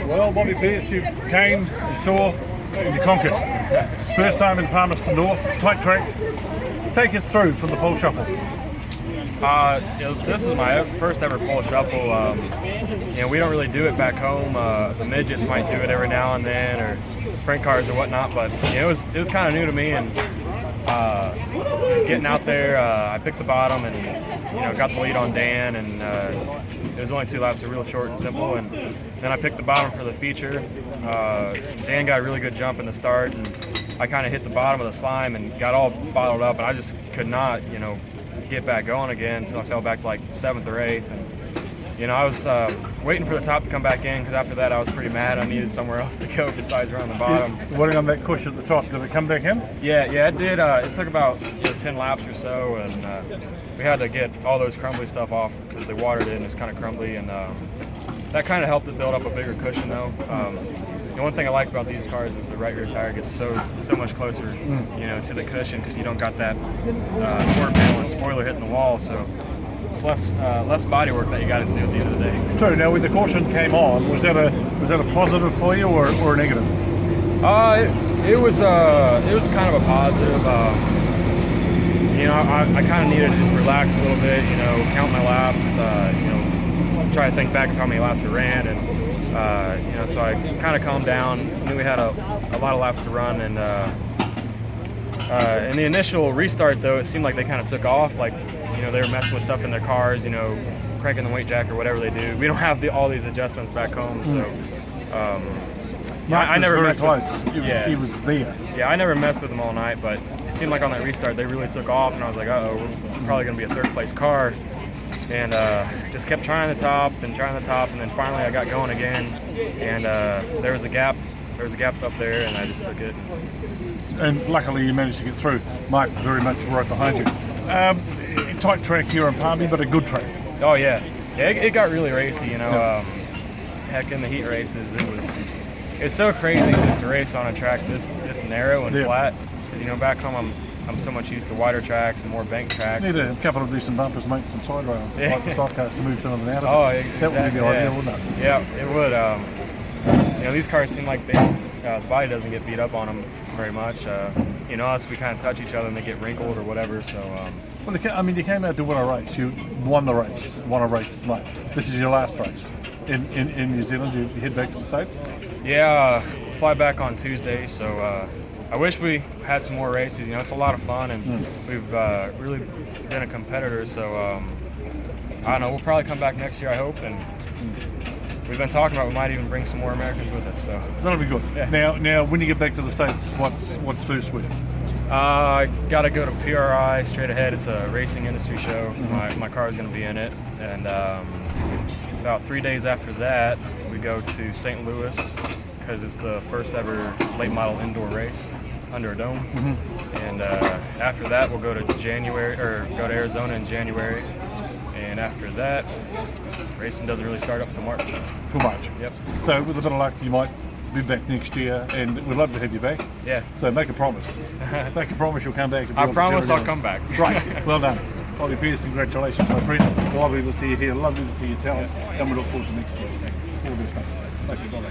Well, Bobby Pierce, you came, you saw, and you conquered. First time in Palmerston North, tight track. Take us through from the pole shuffle. This is my first ever pole shuffle. We don't really do it back home. The midgets might do it every now and then, or sprint cars or whatnot. But it was kind of new to me, and getting out there, I picked the bottom and got the lead on Dan, and it was only 2 laps, so real short and simple. And then I picked the bottom for the feature. Dan got a really good jump in the start, and I kind of hit the bottom of the slime and got all bottled up, and I just could not, get back going again. So I fell back to like 7th or 8th, and I was waiting for the top to come back in, because after that I was pretty mad. I needed somewhere else to go besides around the bottom. Waiting on that cushion at the top, did it come back in? Yeah, it did. It took about 10 laps or so, and we had to get all those crumbly stuff off because they watered it and it was kind of crumbly, and that kind of helped it build up a bigger cushion though. The one thing I like about these cars is the right rear tire gets so much closer, to the cushion, because you don't got that quarter panel and spoiler hitting the wall, so it's less body work that you got to do at the end of the day. True. Now, when the caution came on, was that a positive for you or a negative? It was kind of a positive. I kind of needed to just relax a little bit, count my laps, try to think back of how many laps we ran, and so I kind of calmed down. Knew we had a lot of laps to run, and in the initial restart though, it seemed like they kind of took off, like they were messing with stuff in their cars, cranking the weight jack or whatever they do. We don't have all these adjustments back home, so I never messed with. He was there. Yeah, I never messed with them all night, but it seemed like on that restart they really took off, and I was like, uh-oh, we're probably going to be a 3rd place car. And just kept trying the top, and then finally I got going again, and there was a gap up there, and I just took it. And luckily you managed to get through. Mike very much right behind you. Tight track here in Palmy, but a good track. Oh yeah, it got really racy, heck, in the heat races it's so crazy just to race on a track this narrow and flat, because back home I'm so much used to wider tracks and more bank tracks. Need a couple of decent bumpers, make some side rails. It's like the sidecars to move some of them out of it. Exactly. That would be the idea, wouldn't it? Yeah, it would. These cars seem like the body doesn't get beat up on them very much. Us, we kind of touch each other and they get wrinkled or whatever. So. Well, you came out to win a race. You won a race late. This is your last race in New Zealand. You head back to the States? Yeah, fly back on Tuesday. So. I wish we had some more races. It's a lot of fun, and we've really been a competitor. So I don't know. We'll probably come back next year, I hope. And we've been talking about we might even bring some more Americans with us. So that'll be good. Yeah. Now, when you get back to the States, what's first with? I got to go to PRI straight ahead. It's a racing industry show. My car is going to be in it, and about 3 days after that, we go to St. Louis, because it's the first ever late model indoor race under a dome. And after that we'll go to Arizona in January, and after that racing doesn't really start up until March. Till March. Yep. So with a bit of luck you might be back next year, and we'd love to have you back. Yeah. So make a promise. Make a promise you'll come back. I promise I'll come back. Right. Well done. Bobby Pierce, congratulations, my friend. Lovely to see you here. Lovely to see your talent, and we look forward to next year. All the best, mate. Thank you. Bye.